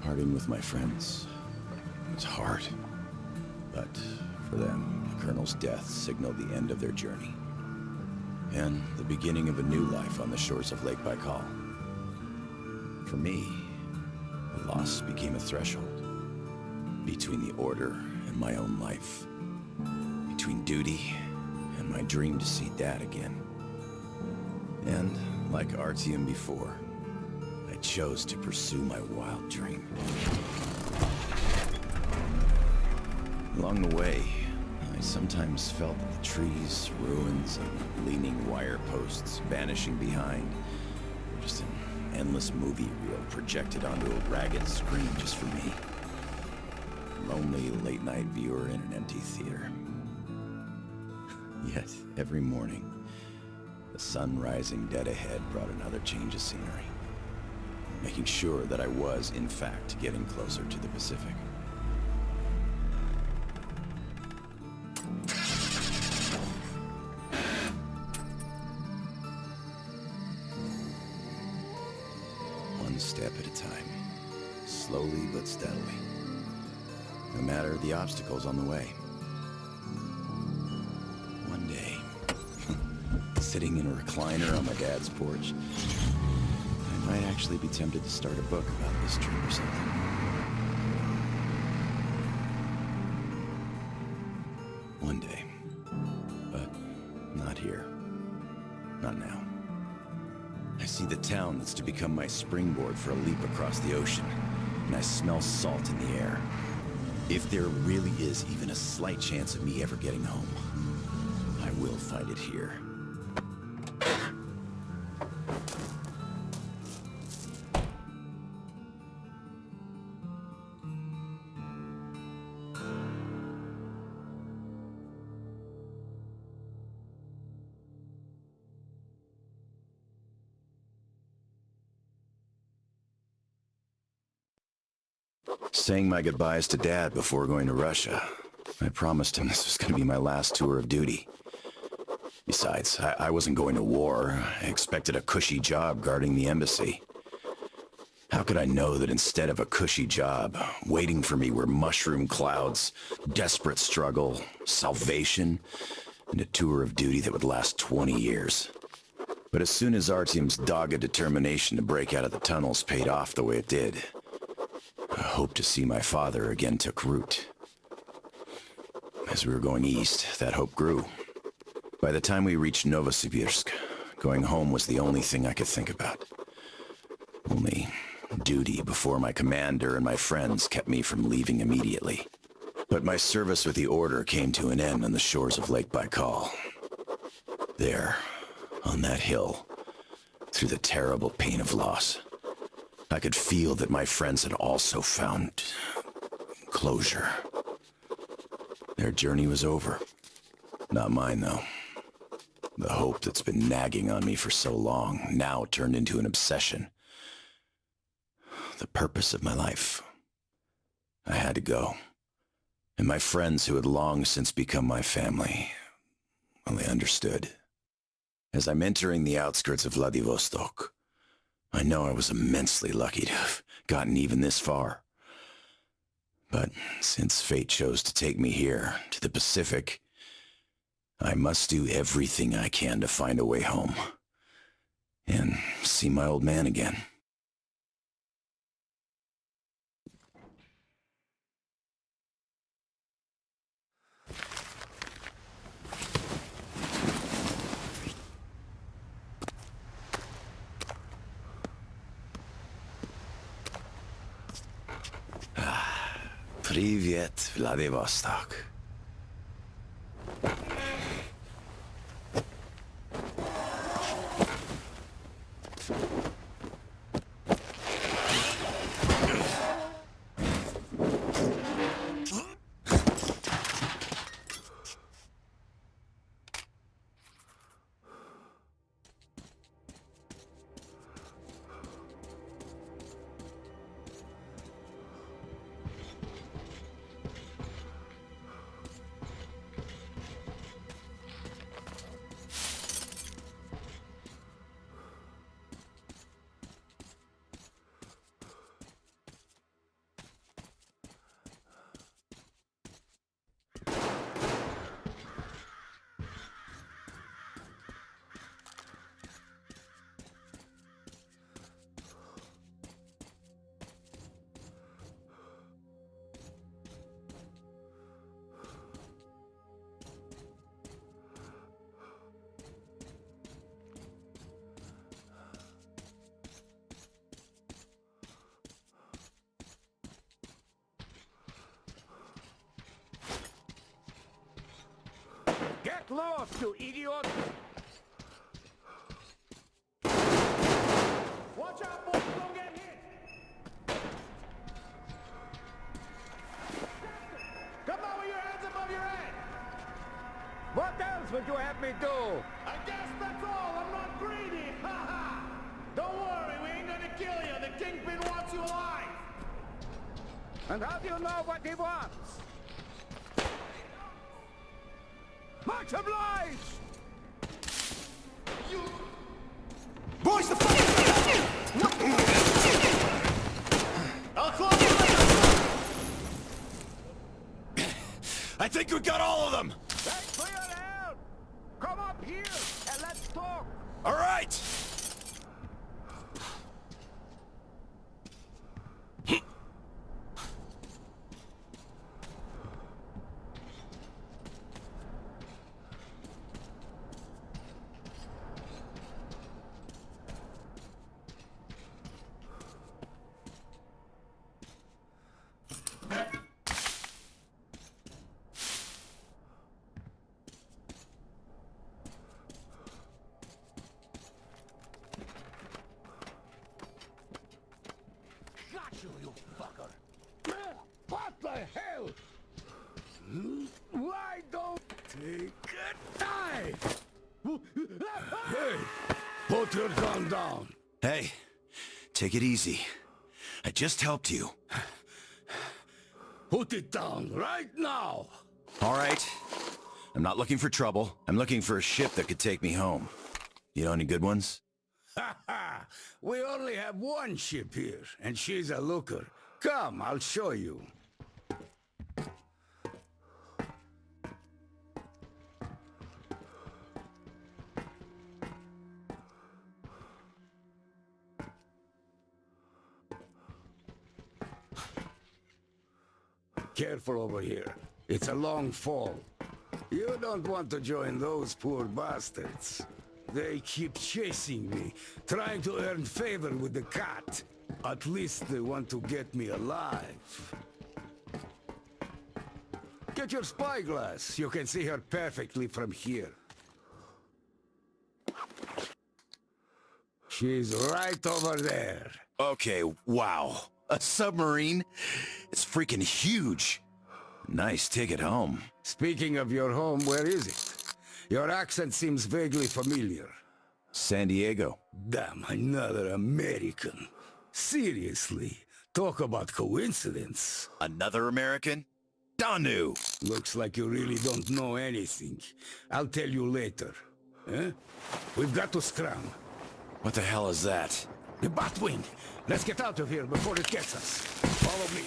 Parting with my friends was hard, but for them, the Colonel's death signaled the end of their journey, and the beginning of a new life on the shores of Lake Baikal. For me, the loss became a threshold between the Order and my own life, between duty and my dream to see Dad again. And, like Artyom before, I chose to pursue my wild dream. Along the way, I sometimes felt that the trees, ruins, and leaning wire posts vanishing behind were just an endless movie reel projected onto a ragged screen just for me. A lonely late-night viewer in an empty theater. Yet, every morning, the sun rising dead ahead brought another change of scenery, making sure that I was, in fact, getting closer to the Pacific. One step at a time, slowly but steadily, no matter the obstacles on the way. One day, sitting in a recliner on my dad's porch, I might actually be tempted to start a book about this trip or something. One day. But not here. Not now. I see the town that's to become my springboard for a leap across the ocean, and I smell salt in the air. If there really is even a slight chance of me ever getting home, I will find it here. Saying my goodbyes to Dad before going to Russia, I promised him this was going to be my last tour of duty. Besides, I wasn't going to war. I expected a cushy job guarding the embassy. How could I know that instead of a cushy job, waiting for me were mushroom clouds, desperate struggle, salvation, and a tour of duty that would last 20 years? But as soon as Artyom's dogged determination to break out of the tunnels paid off the way it did, a hope to see my father again took root. As we were going east, that hope grew. By the time we reached Novosibirsk, going home was the only thing I could think about. Only duty before my commander and my friends kept me from leaving immediately. But my service with the Order came to an end on the shores of Lake Baikal. There, on that hill, through the terrible pain of loss, I could feel that my friends had also found closure. Their journey was over. Not mine, though. The hope that's been nagging on me for so long now turned into an obsession. The purpose of my life. I had to go. And my friends who had long since become my family, well, they understood. As I'm entering the outskirts of Vladivostok, I know I was immensely lucky to have gotten even this far. But since fate chose to take me here, to the Pacific, I must do everything I can to find a way home. And see my old man again. Привет, Vladivostok. Get lost, you idiot! Watch out, boys! Don't get hit! Come on with your hands above your head! What else would you have me do? I guess that's all. I'm not greedy. Ha ha! Don't worry, we ain't gonna kill you. The Kingpin wants you alive. And how do you know what he wants? Much obliged! You... Boys, the fuck! I'll close you. I think we got all of them! Thanks for your help! Come up here and let's talk! All right! You fucker! What the hell? Why don't take a knife? Hey, put your gun down. Hey, take it easy. I just helped you. Put it down right now. All right. I'm not looking for trouble. I'm looking for a ship that could take me home. You know any good ones? Ha ha! We only have one ship here, and she's a looker. Come, I'll show you. Careful over here. It's a long fall. You don't want to join those poor bastards. They keep chasing me, trying to earn favor with the cat. At least they want to get me alive. Get your spyglass. You can see her perfectly from here. She's right over there. Okay, wow. A submarine? It's freaking huge. Nice ticket home. Speaking of your home, where is it? Your accent seems vaguely familiar. San Diego. Damn, another American. Seriously, talk about coincidence. Another American? Danu! Looks like you really don't know anything. I'll tell you later. Huh? We've got to scram. What the hell is that? The Batwing! Let's get out of here before it gets us. Follow me.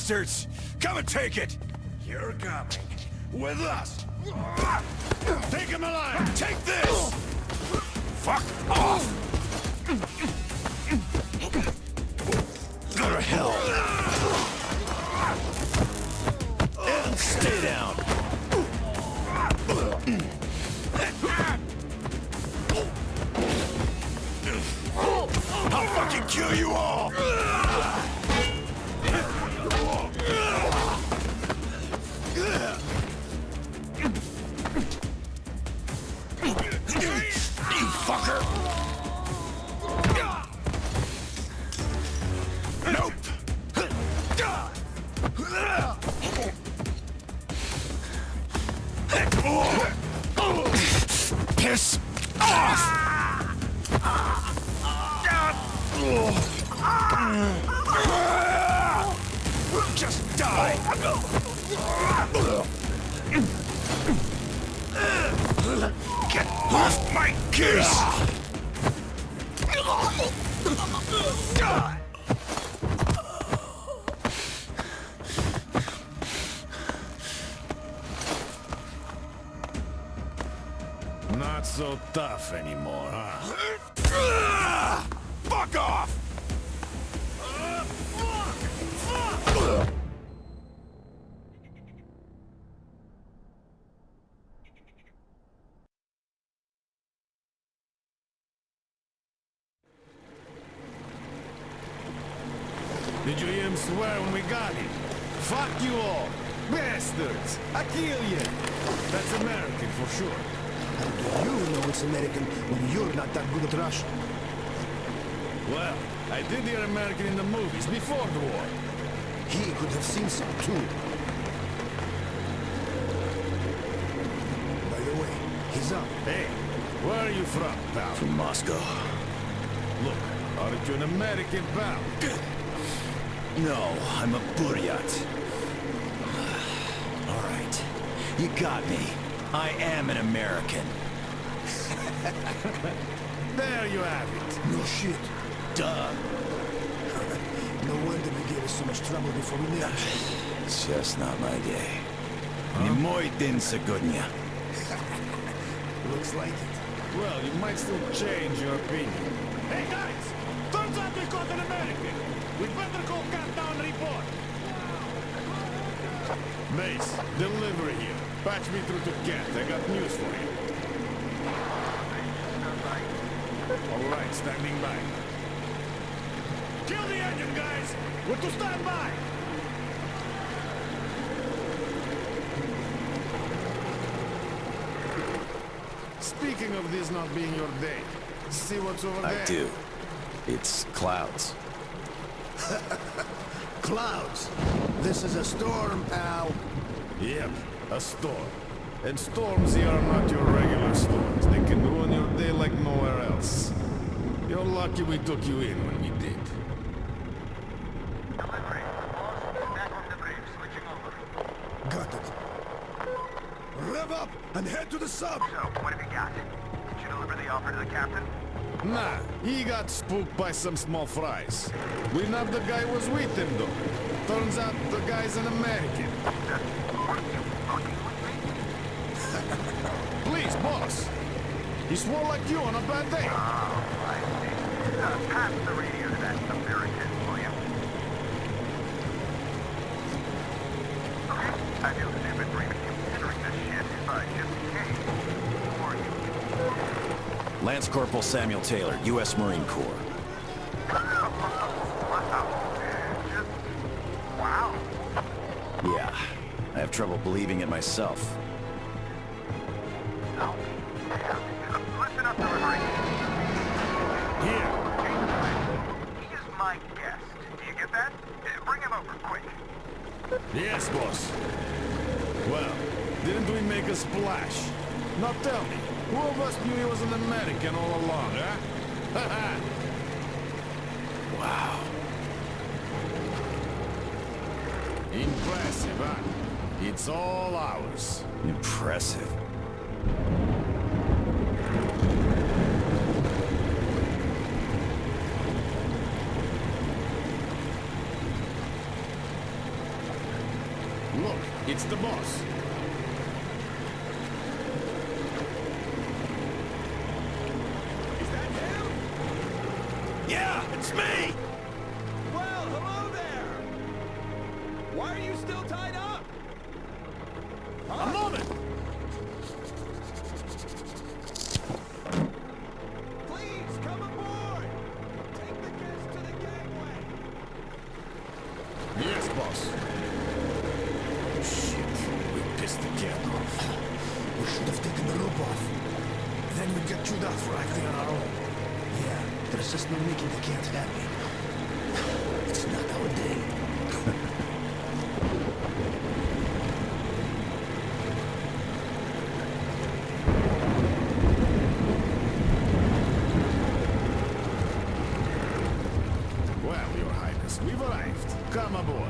bastards! Come and take it! You're coming. With us! Take him alive! Take this! Fuck off! Go to hell! And stay down! I'll fucking kill you all! You fucker! Nope! Piss off! Just die! Get off my case! Not so tough anymore, huh? Fuck off! Did you hear him swear when we got him? Fuck you all! Bastards! I kill you! That's American for sure. How do you know it's American when you're not that good at Russian? Well, I did hear American in the movies before the war. He could have seen some too. By the way, he's up. Hey, where are you from, pal? From Moscow. Look, aren't you an American, pal? No, I'm a Buryat. All right, you got me. I am an American. There you have it. No shit. Duh. No wonder we gave us so much trouble before we met. It's just not my day. Не мой день сегодня. Looks like it. Well, you might still change your opinion. Hey guys! Turns out we caught an American! We better call Countdown report! Base, delivery here. Patch me through to Kent. I got news for you. All right, standing by. Kill the engine, guys! We're to stand by! Speaking of this not being your day, see what's over there? I do. It's clouds. Clouds. This is a storm, pal. Yep, a storm. And storms here are not your regular storms. They can ruin your day like nowhere else. You're lucky we took you in when we did. Delivery. Boss, back on the brief. Switching over. Got it. Rev up and head to the sub. So, what have you got? Did you deliver the offer to the captain? Nah, he got spooked by some small fries. We know the guy was with him, though. Turns out the guy's an American. Are you fucking with me? Please, boss. He swore like you on a bad day. Oh, I see. Pass the radio to that American, will you? Okay, I feel the been briefing you. Considering this shit, just in case. Who are you? Lance Corporal Samuel Taylor, U.S. Marine Corps. Wow. Yeah, I have trouble believing it myself. Oh, damn. Listen up, delivery. Here. He is my guest. Do you get that? Bring him over, quick. Yes, boss. Well, didn't we make a splash? Now tell me, who of us knew he was an American all along, huh? Ha Wow. Impressive, huh? It's all ours. Impressive. It's the boss. Is that him? Yeah, it's me! Well, hello there! Why are you still tied up? A moment! Please, come aboard! Take the guests to the gangway! Yes, boss. Shit, we pissed the cat off. We should have taken the rope off. Then we'd get chewed out for acting on our own. Yeah, there's just no making the cat happy. It's not our day. Well, Your Highness, we've arrived. Come aboard.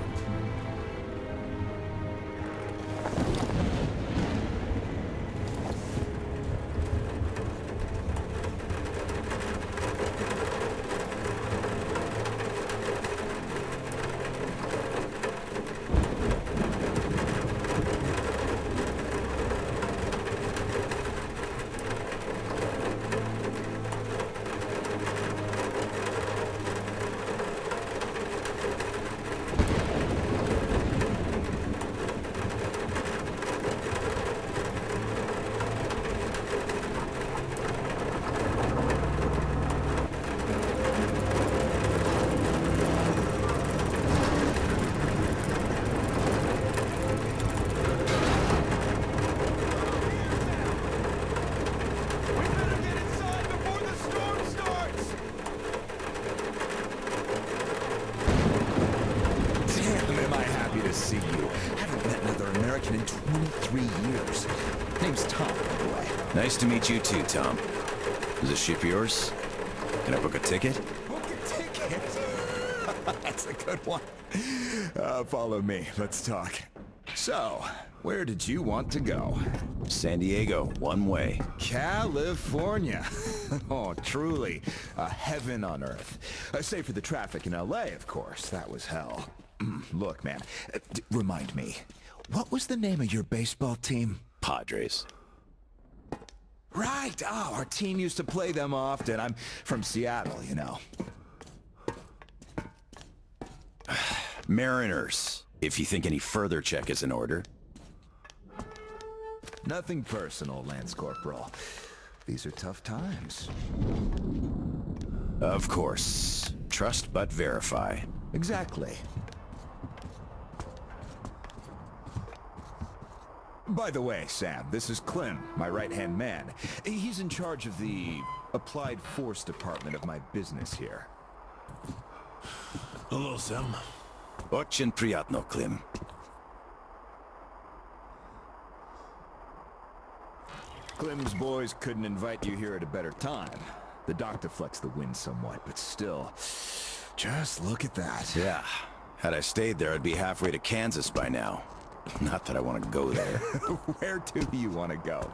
We better get inside before the storm starts! Damn, am I happy to see you. Haven't met another American in 23 years. Name's Tom, by the way. Nice to meet you too, Tom. Is this ship yours? Can I book a ticket? Book a ticket. That's a good one. Follow me. Let's talk. So, where did you want to go? San Diego, one way. California. Oh, truly. A heaven on earth. Save for the traffic in LA, of course. That was hell. Look, man. Remind me. What was the name of your baseball team? Padres. Right. Oh, our team used to play them often. I'm from Seattle, you know. Mariners, if you think any further check is in order. Nothing personal, Lance Corporal. These are tough times. Of course. Trust but verify. Exactly. By the way, Sam, this is Clint, my right-hand man. He's in charge of the Applied Force department of my business here. Hello, Sam. Очень приятно, Klim. Clem's boys couldn't invite you here at a better time. The doctor flexed the wind somewhat, but still, just look at that. Yeah. Had I stayed there, I'd be halfway to Kansas by now. Not that I want to go there. Where do you want to go?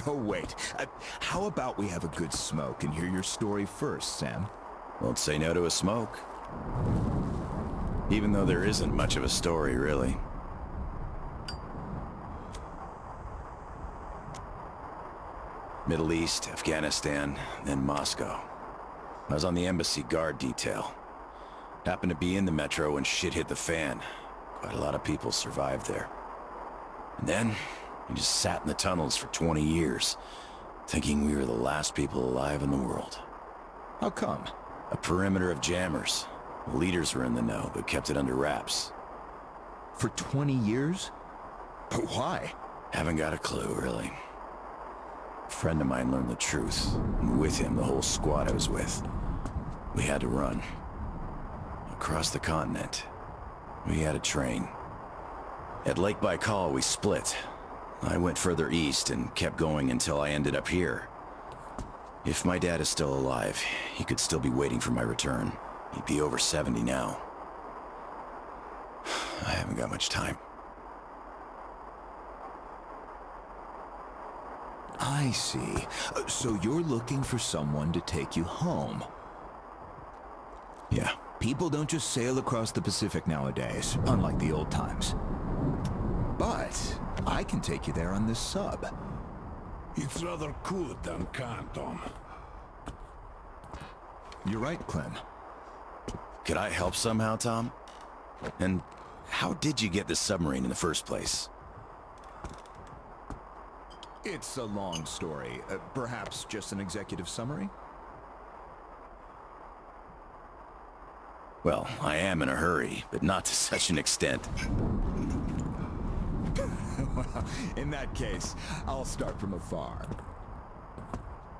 Oh, wait. How about we have a good smoke and hear your story first, Sam? Won't say no to a smoke. Even though there isn't much of a story, really. Middle East, Afghanistan, then Moscow. I was on the embassy guard detail. Happened to be in the metro when shit hit the fan. Quite a lot of people survived there. And then, we just sat in the tunnels for 20 years, thinking we were the last people alive in the world. How come? A perimeter of jammers. The leaders were in the know, but kept it under wraps. For 20 years? Why? Haven't got a clue, really. A friend of mine learned the truth, and with him, the whole squad I was with. We had to run. Across the continent. We had a train. At Lake Baikal, we split. I went further east and kept going until I ended up here. If my dad is still alive, he could still be waiting for my return. He'd be over 70 now. I haven't got much time. I see. So you're looking for someone to take you home. Yeah. People don't just sail across the Pacific nowadays, unlike the old times. But I can take you there on this sub. It's rather cool than can, Tom. You're right, Clint. Could I help somehow, Tom? And how did you get the submarine in the first place? It's a long story. Perhaps just an executive summary? Well, I am in a hurry, but not to such an extent. Well, in that case, I'll start from afar.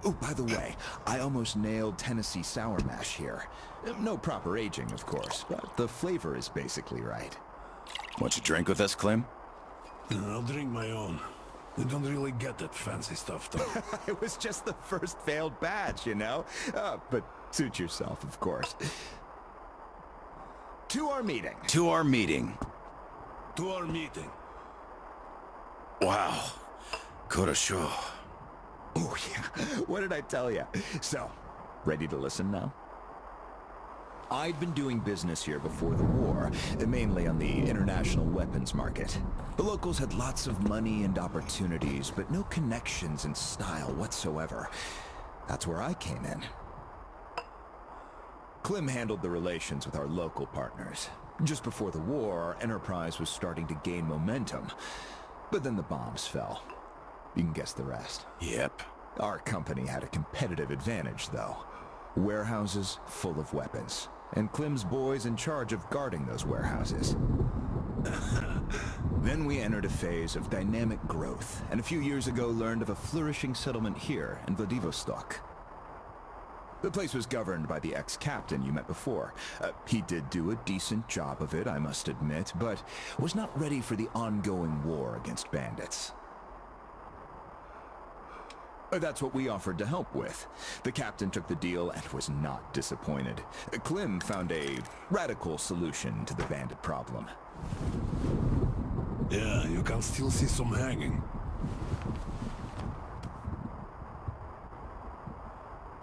Oh, by the way, I almost nailed Tennessee sour mash here. No proper aging, of course, but the flavor is basically right. Want you to drink with us, Clem? I'll drink my own. We don't really get that fancy stuff, Tom. It was just the first failed batch, you know? But suit yourself, of course. To our meeting. To our meeting. To our meeting. Wow. Korosho. Oh, yeah. What did I tell you? So, ready to listen now? I'd been doing business here before the war, mainly on the international weapons market. The locals had lots of money and opportunities, but no connections and style whatsoever. That's where I came in. Clem handled the relations with our local partners. Just before the war, our enterprise was starting to gain momentum. But then the bombs fell. You can guess the rest. Yep. Our company had a competitive advantage, though. Warehouses full of weapons. And Clem's boys in charge of guarding those warehouses. Then we entered a phase of dynamic growth, and a few years ago learned of a flourishing settlement here in Vladivostok. The place was governed by the ex-captain you met before. He did do a decent job of it, I must admit, but was not ready for the ongoing war against bandits. That's what we offered to help with. The captain took the deal and was not disappointed. Clem found a radical solution to the bandit problem. Yeah, you can still see some hanging.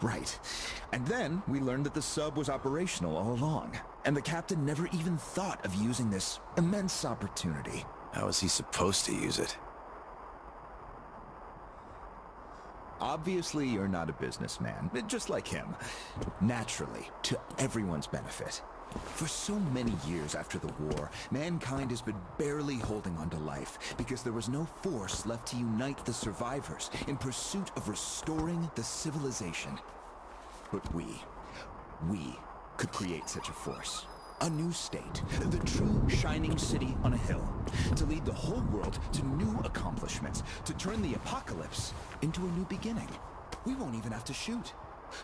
Right. And then we learned that the sub was operational all along, and the captain never even thought of using this immense opportunity. How was he supposed to use it? Obviously, you're not a businessman, just like him. Naturally, to everyone's benefit. For so many years after the war, mankind has been barely holding on to life because there was no force left to unite the survivors in pursuit of restoring the civilization. But we could create such a force. A new state, the true shining city on a hill, to lead the whole world to new accomplishments, to turn the apocalypse into a new beginning. We won't even have to shoot.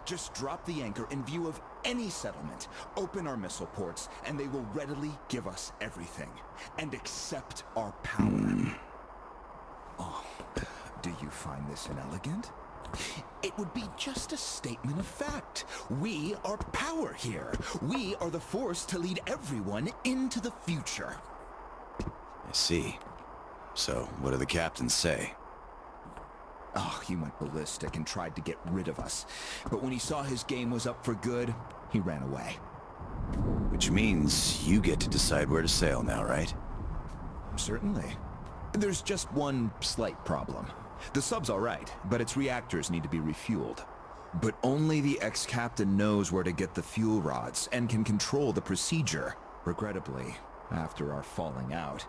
Just drop the anchor in view of any settlement, open our missile ports, and they will readily give us everything, and accept our power. Oh, do you find this inelegant? It would be just a statement of fact. We are power here. We are the force to lead everyone into the future. I see. So, what do the captains say? Oh, he went ballistic and tried to get rid of us. But when he saw his game was up for good, he ran away. Which means you get to decide where to sail now, right? Certainly. There's just one slight problem. The sub's all right, but its reactors need to be refueled. But only the ex-captain knows where to get the fuel rods and can control the procedure. Regrettably, after our falling out,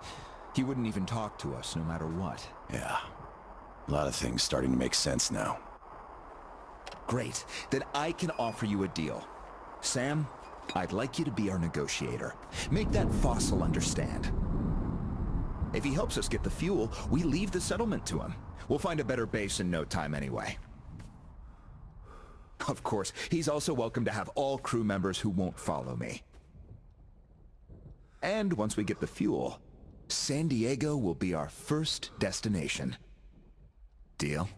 he wouldn't even talk to us no matter what. Yeah. A lot of things starting to make sense now. Great. Then I can offer you a deal. Sam, I'd like you to be our negotiator. Make that fossil understand. If he helps us get the fuel, we leave the settlement to him. We'll find a better base in no time anyway. Of course, he's also welcome to have all crew members who won't follow me. And once we get the fuel, San Diego will be our first destination. Deal?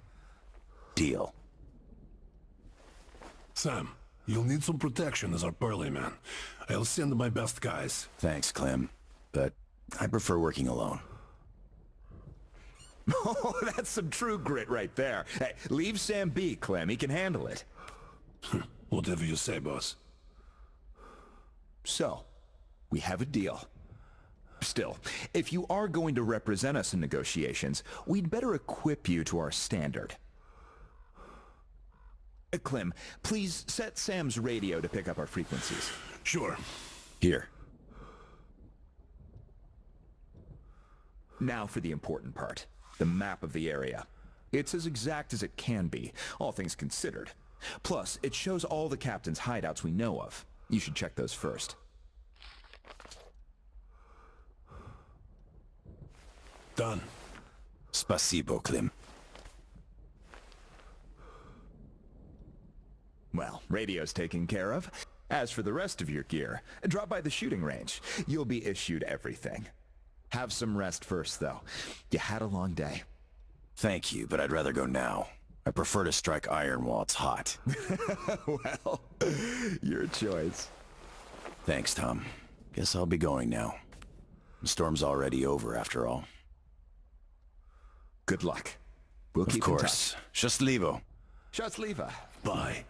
Deal. Sam, you'll need some protection as our Pearly man. I'll send my best guys. Thanks, Clem. But I prefer working alone. Oh, that's some true grit right there. Hey, leave Sam be, Clem. He can handle it. Whatever you say, boss. So, we have a deal. Still, if you are going to represent us in negotiations, we'd better equip you to our standard. Clem, please set Sam's radio to pick up our frequencies. Sure. Here. Now for the important part, the map of the area. It's as exact as it can be, all things considered. Plus, it shows all the captain's hideouts we know of. You should check those first. Done. Spasibo, Klim. Well, radio's taken care of. As for the rest of your gear, drop by the shooting range. You'll be issued everything. Have some rest first, though. You had a long day. Thank you, but I'd rather go now. I prefer to strike iron while it's hot. Well, your choice. Thanks, Tom. Guess I'll be going now. The storm's already over, after all. Good luck. We'll keep in touch. Of course. Счастливо. Счастливо. Bye.